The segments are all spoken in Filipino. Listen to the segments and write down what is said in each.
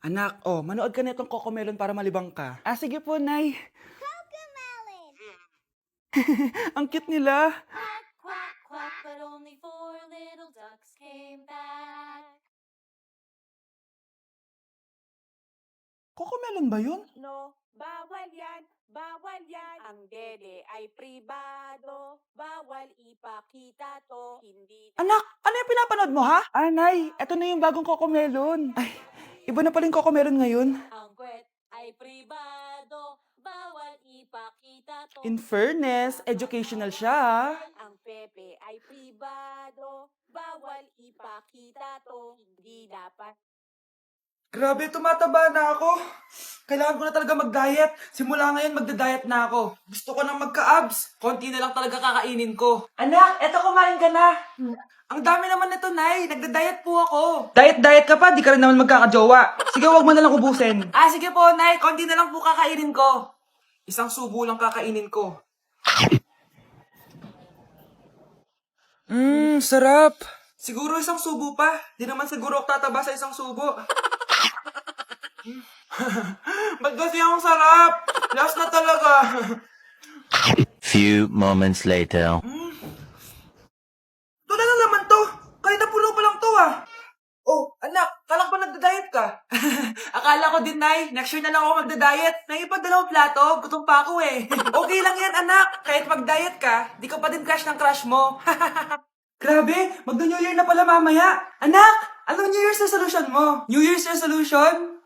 Anak, manood ka nitong Cocomelon para malibang ka. Ah, sige po, Nay. Ang cute nila. Quack, quack, quack, but only four little ducks came back. Cocomelon ba yun? No, bawal yan, bawal yan. Ang dede ay pribado, bawal ipakita to, hindi Anak, ano yung pinapanood mo, ha? Ah, Nay, eto na yung bagong Cocomelon. Ay, iba na pala yung Cocomelon ngayon. Ang kwet ay pribado, bawal ipakita to. In fairness, educational siya, ha? ang pepe ay pribado, bawal ipakita to, hindi dapat. Grabe, tumataba na ako. Kailangan ko na talaga mag-diet. Simula ngayon, magda-diet na ako. Gusto ko nang magka-abs. Konti na lang talaga kakainin ko. Anak, eto kumain ka na. Ang dami naman nito, Nay. Nagda-diet po ako. Diet ka pa? Di ka rin naman magkakajowa. Sige, wag mo na lang ubusin. Ah, sige po, Nay. Konti na lang po kakainin ko. Isang subo lang kakainin ko. Sarap. Siguro isang subo pa. Di naman siguro ako tataba sa isang subo. Ba't kasi ang sarap? Last na talaga. Few moments later. Tula na naman to. Kanina puno pa lang to ah. Oh, anak, kalang pa nagda-diet ka? Akala ko din, Nay. Next year na lang ako magda-diet. Nangipag 2 plato, gutom pa ako eh. Okay lang yan, anak. Kahit mag-diet ka, di ka pa din crush ng crush mo. Grabe, magno-New Year na pala mamaya. Anak, anong New Year's resolution mo? New Year's resolution?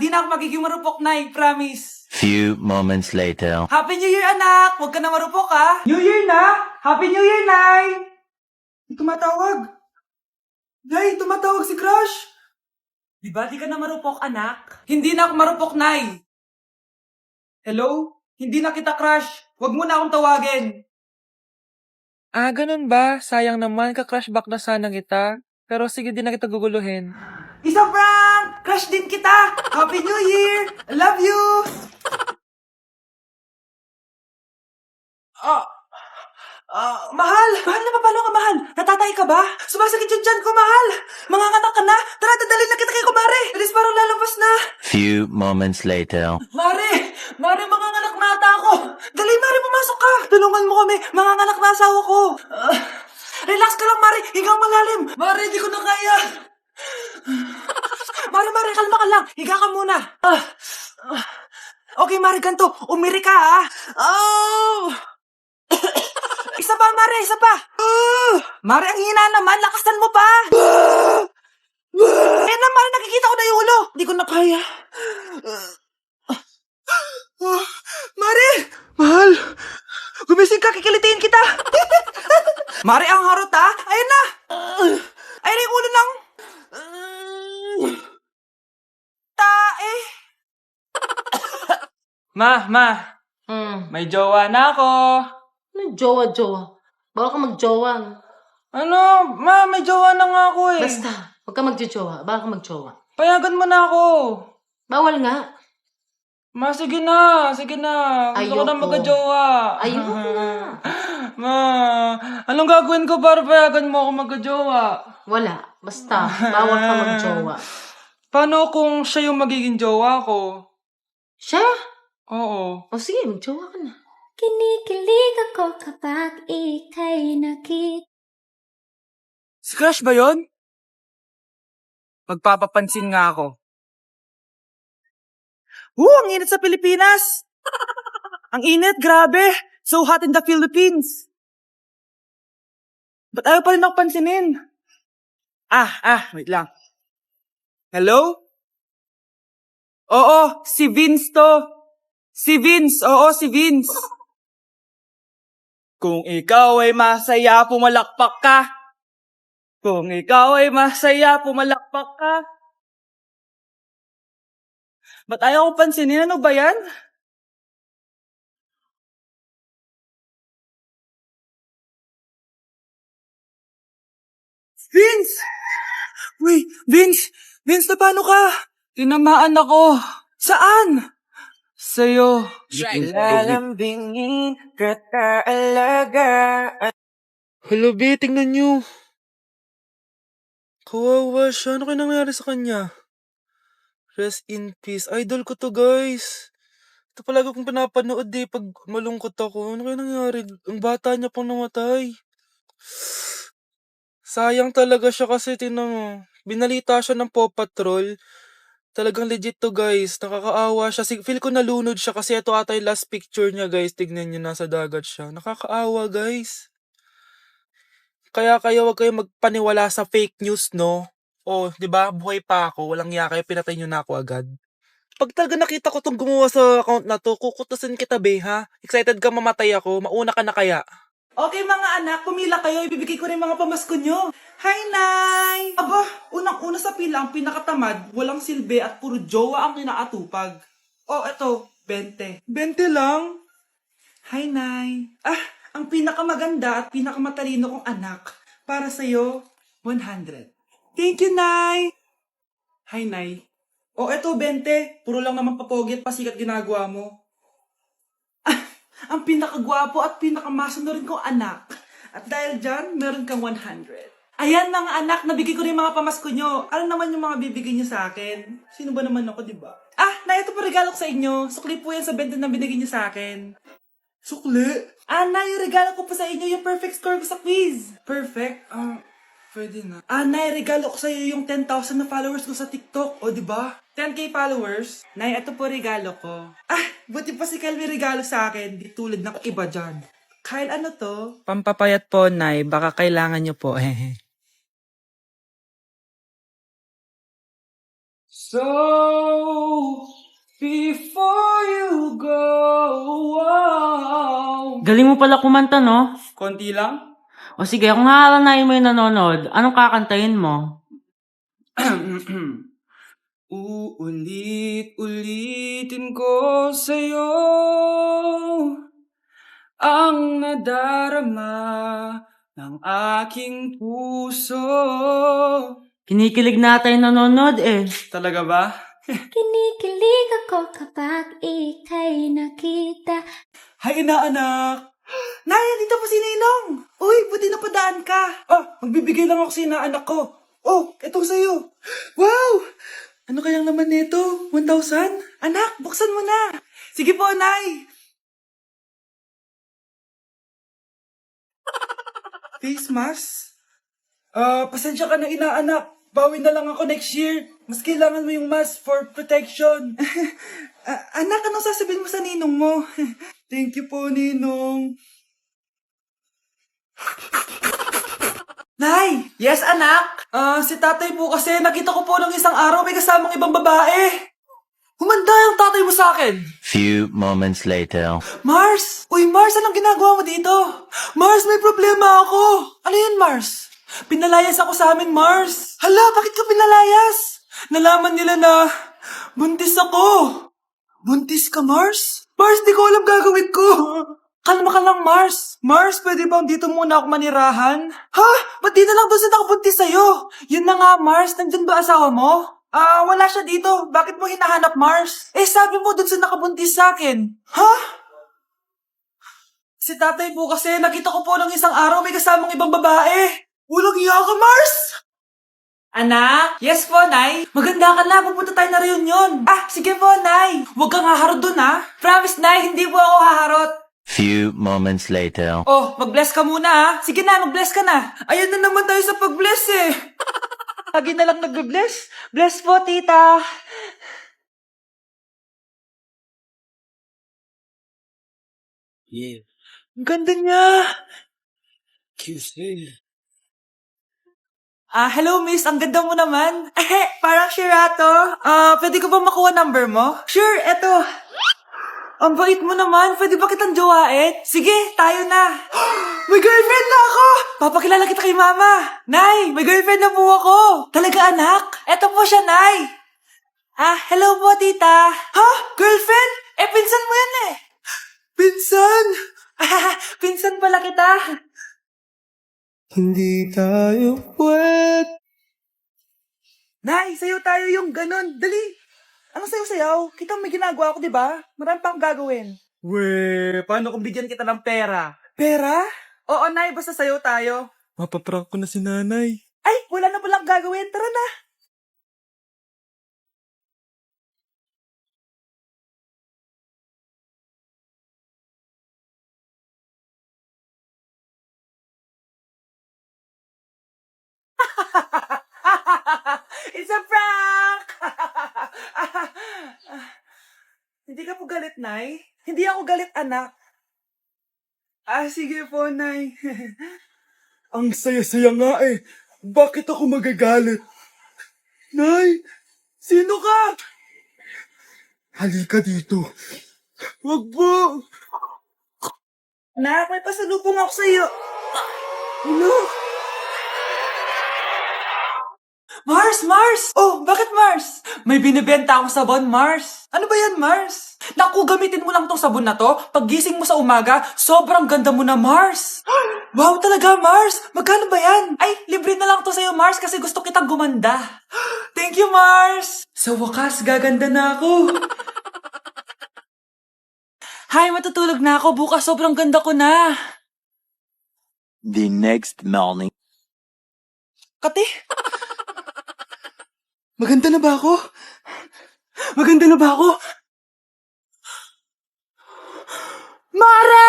Di na ako magiging marupok, Nay. Promise. Few moments later. Happy New Year, anak! Huwag ka na marupok, ha? New Year na! Happy New Year, Nay! Tumatawag. Nay, tumatawag si Crush. Di ba di ka na marupok, anak? Hindi na ako marupok, Nay. Hello? Hindi na kita crush. Huwag mo na akong tawagin. Ah, ganun ba? Sayang naman, ka-crush back na sana kita. Pero sige, di na kita guguluhin. Isang prank! Crush din kita! Happy New Year! I love you! Mahal! Mahal na papalo ka, mahal! Natatay ka ba? Sumasakit yung tiyan ko, mahal! Manganganak ka na? Tara, dadalhin na kita kay kumare! Bilis parang lalabas na! Few moments later. Mare! Mare, manganganak na ata ako! Dali, Mare, pumasok ka! Tulungan mo kami! Manganganak na asawa ko! Relax ka lang, Mare! Higang malalim! Mare, di ko na kaya! Mare, kalma ka lang! Higa ka muna! Okay, Mare, ganito. Umiri ka, ha? Oh! Isa pa, Mare! Isa pa! Mare, ang hina naman! Lakasan mo pa! Eh na, Mare, nakikita ko na yung ulo! Di ko na kaya. Mare! Mahal! Gumising ka, kikilitiin kita! Mare, ang harot, ha? Ayun na! Ayun na yung ulo ng... tae. Ma, may jowa na ako. Ano jowa-jowa? Bawal ka magjowa. Ano? Ma, may jowa na nga ako eh. Basta, huwag ka magjowa. Bawal ka magjowa. Payagan mo na ako. Bawal nga. Ma, sige na. Gusto ko na Ayoko. magka-jowa. Ayoko na. Ma, anong gagawin ko para payagan mo ako magka-jowa? Wala. Basta, bawal ka magjowa. Paano kung siya yung magiging jowa ko? Siya? Oo. O sige, magjowa ka na. Kinikilig ako kapag ika'y nakita. Si Crush ba yun? Magpapapansin nga ako. Ang init sa Pilipinas! Ang init, grabe! So hot in the Philippines! Ba't ayaw pa rin ako pansinin? Wait lang. Hello? Oo, si Vince to. Si Vince. Kung ikaw ay masaya, pumalakpak ka. Kung ikaw ay masaya, pumalakpak ka. Ba't ayaw ko pansinin? Ano ba yan? Vince! Wait, Vince! Vince, na paano ka? Tinamaan ako. Saan? Sa'yo. Lalambingin ka talaga. Hello, B, tingnan nyo. Kawawa siya. Ano kaya nangyari sa kanya? Rest in peace. Idol ko to, guys. Ito palagi kong pinapanood pag malungkot ako. Ano kaya nangyari? Ang bata niya pang namatay. Sayang talaga siya kasi tinan mo. Binalita siya ng Paw Patrol. Talagang legit to, guys. Nakakaawa siya. Feel ko nalunod siya kasi ito ata yung last picture niya, guys. Tignan niyo, nasa dagat siya. Nakakaawa, guys. Kaya kayo wag kayo magpaniwala sa fake news, no? Oh, 'di ba? Buhay pa ako, walang iya kayo, pinatay niyo na ako agad. Pag talaga nakita ko tong gumawa sa account na to, kukutusin kita, be, ha? Excited ka mamatay ako, mauna ka na kaya. Okay mga anak, pumila kayo. Ibibigay ko rin mga pamasko nyo. Hi, Nay! Aba, unang-una sa pila ang pinakatamad, walang silbi at puro jowa ang kinaatupag. Oh, eto, 20. 20 lang? Hi, Nay. Ang pinakamaganda at pinakamatalino kong anak. Para sa'yo, 100. Thank you, Nay! Hi, Nay. Oh, eto, 20. Puro lang naman papogi at pasikat ginagawa mo. Ang pinakagwapo at pinakamasano rin kong anak. At dahil dyan, meron kang 100. Ayan mga anak, nabigay ko rin mga pamasko nyo. Ano naman yung mga bibigay nyo sa akin? Sino ba naman ako, diba? Na ito po regalo ko sa inyo. Sukli po yan sa 20 na binigay nyo sa akin. Sukli? Na yung regalo ko po sa inyo, yung perfect score ko sa quiz. Perfect? Pwede na. Nay, regalo ko sa iyo yung 10,000 na followers ko sa TikTok. O, diba? 10k followers. Nay, ito po regalo ko. Buti pa si Kyle may regalo sa akin. Di tulad ng iba dyan. Kyle, ano to? Pampapayat po, Nay. Baka kailangan nyo po. So, before you go, Galing mo pala kumanta, no? konti lang? O sige, kung haalanayin mo yung nanonood, anong kakantahin mo? Uulit-ulitin ko sa'yo ang nadarama ng aking puso. Kinikilig na tayo nanonood eh. Talaga ba? Kinikilig ako kapag ika'y nakita. Hay, inaanak! Nay, dito po si Ninong! Uy, buti napadaan ka! Magbibigay lang ako sa inaanak ko. Oh, etong sa'yo. Wow! Ano kayang naman nito? 1,000? Anak, buksan mo na! Sige po, Nay! Face mask? Pasensya ka na inaanak. Bawi na lang ako next year. Mas kailangan mo yung mask for protection. Anak, anong sasabihin mo sa ninong mo? Thank you po, Ninong. Nay! Yes, anak? Si tatay po kasi nakita ko po ng isang araw may kasamang ibang babae. Humanda yung tatay mo sa akin. Few moments later. Mars! Uy, Mars, anong ginagawa mo dito? Mars, may problema ako. Ano yun, Mars? Pinalayas ako sa amin, Mars. Hala, bakit ka pinalayas? Nalaman nila na buntis ako. Buntis ka, Mars? Mars, di ko alam gagawin ko. Kalma ka lang, Mars. Mars, pwede bang dito muna ako manirahan? Ha? Ba't di na lang doon sa nakabuntis sa'yo? Yun na nga, Mars. Nandyan ba asawa mo? Wala siya dito. Bakit mo hinahanap, Mars? Sabi mo doon sa nakabuntis sa akin. Ha? Si tatay po kasi nakita ko po ng isang araw may kasamang ibang babae. Walang iya ka, Mars! Anak? Yes po, Nay. Maganda ka na. Pupunta tayo na reunion. Sige po, Nay. Huwag kang haharot dun, ha? Promise, Nay. Hindi po ako haharot. Few moments later. Oh, mag-bless ka muna, ha? Sige na, mag-bless ka na. Ayan na naman tayo sa pag-bless, eh. Lagi na lang nag-bless. Bless po, tita. Yeah. Ang ganda niya. Kiss Hello, miss. Ang ganda mo naman. Parang Shirato. Pwede ko ba makuha number mo? Sure, eto. Ang bait mo naman. Pwede ba kitang jowain? Sige, tayo na. May girlfriend na ako! Papakilala kita kay mama. Nay, may girlfriend na po ako. Talaga, anak? Eto po siya, Nay. Hello po, tita. Ha? Girlfriend? Pinsan mo yan eh. Pinsan? Pinsan pala kita. Hindi tayo pwede. Nay, sayo tayo yung ganon. Dali. Anong sayo-sayaw? Kita may ginagawa ako, di ba? Marami pa akong gagawin. Paano kung bigyan kita ng pera? Pera? Oo, Nay. Basta sayo tayo. Mapaprank ko na si nanay. Wala na palang gagawin. Tara na. It's a prank! Hindi ka po galit, Nay? Hindi ako galit, anak. Sige po, Nay. Ang saya-saya nga eh. Bakit ako magagalit? Nay, sino ka? Halika dito. Wag po. Nak, may pasalubong ako sa'yo. Ano? Mars! Oh, bakit Mars? May binibenta akong sabon, Mars. Ano ba yan, Mars? Naku, gamitin mo lang tong sabon na to. Paggising mo sa umaga, sobrang ganda mo na, Mars. Wow, talaga, Mars. Magkano ba yan? Ay, libre na lang to sa'yo, Mars, kasi gusto kitang gumanda. Thank you, Mars. Sa wakas, gaganda na ako. Hay, matutulog na ako. Bukas sobrang ganda ko na. The next morning. Kati? Maganda na ba ako? Maganda na ba ako? Mare!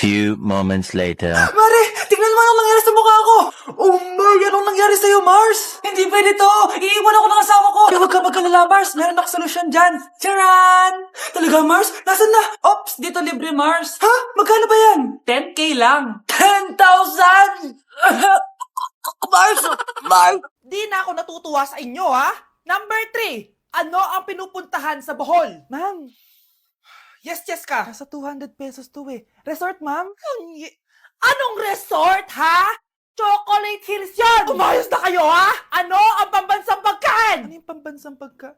Few moments later. Mare! Tingnan mo anong nangyari sa mukha ko! Oh, Mar! Anong nangyari sa'yo, Mars? Hindi pwede to! Iiwan ako ng asawa ko! Huwag ka magkalala, Mars! Meron ako solusyon dyan! Charan! Talaga, Mars? Nasaan na? Ops! Dito libre, Mars! Ha? Magkano ba yan? 10K lang! 10,000! Mars! Di na ako natutuwa sa inyo, ha? Number 3, ano ang pinupuntahan sa Bohol? Ma'am! Yes ka! Nasa 200 pesos to eh. Resort, ma'am? Anong resort, ha? Chocolate Hills yun! Umayos na kayo, ha? Ano ang pambansang pagkain? Ano yung pambansang pagka...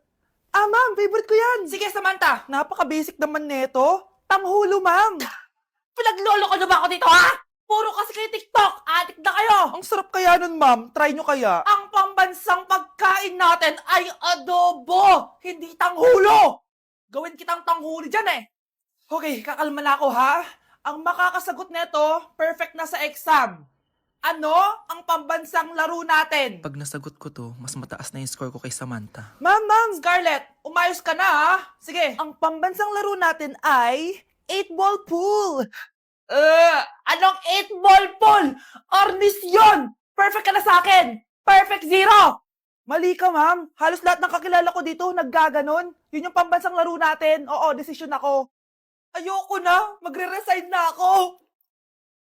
ma'am! Favorite ko yan! Sige, Samantha. Napaka-basic naman neto. Tanghulo, ma'am! Pinaglolo ko na ba ako dito, ha? Puro kasi kayo TikTok. Adik na kayo. Ang sarap kaya nun, ma'am. Try nyo kaya. Ang pambansang pagkain natin ay adobo, hindi tanghulo. Gawin kitang tanghuli dyan eh. Okay, kakalma na ako, ha? Ang makakasagot neto, perfect na sa exam. Ano ang pambansang laro natin? Pag nasagot ko to, mas mataas na yung score ko kay Samantha. Ma'am! Scarlett, umayos ka na, ha? Sige. Ang pambansang laro natin ay 8-ball pool. Anong 8-ball pool? Ornis yun! Perfect ka na sa akin! Perfect 0! Mali ka, ma'am. Halos lahat ng kakilala ko dito naggaganon. Yun yung pambansang laro natin. Oo, desisyon ako. Ayoko na! Magre-resign na ako!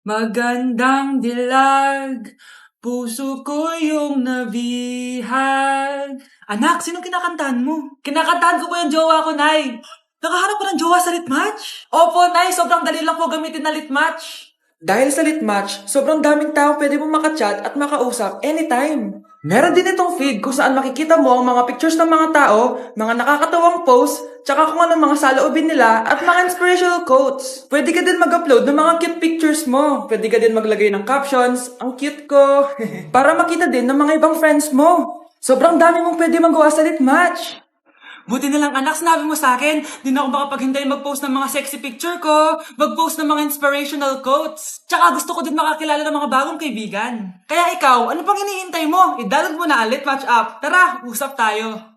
Magandang dilag, puso ko yung nabihag. Anak, sinong kinakantahan mo? Kinakantahan ko po yung jowa ko, Nay. Nakaharap ko ng jowa sa litmatch? Opo, Nay. Sobrang dali lang po gamitin na litmatch. Dahil sa litmatch, sobrang daming tao pwede mong makachat at makausap anytime. Meron din itong feed kung saan makikita mo ang mga pictures ng mga tao, mga nakakatawang posts, tsaka kung anong mga saloobin nila at mga inspirational quotes. Pwede ka din mag-upload ng mga cute pictures mo. Pwede ka din maglagay ng captions, ang cute ko, para makita din ng mga ibang friends mo. Sobrang dami mong pwede magawa sa litmatch. Buti na lang anak, sinabi mo sa akin, di na ako makapaghintay mag-post ng mga sexy picture ko, mag-post ng mga inspirational quotes. Tsaka gusto ko din makakilala ng mga bagong kaibigan. Kaya ikaw, ano pang iniintay mo? I-download mo na ang Litmatch app. Tara, usap tayo.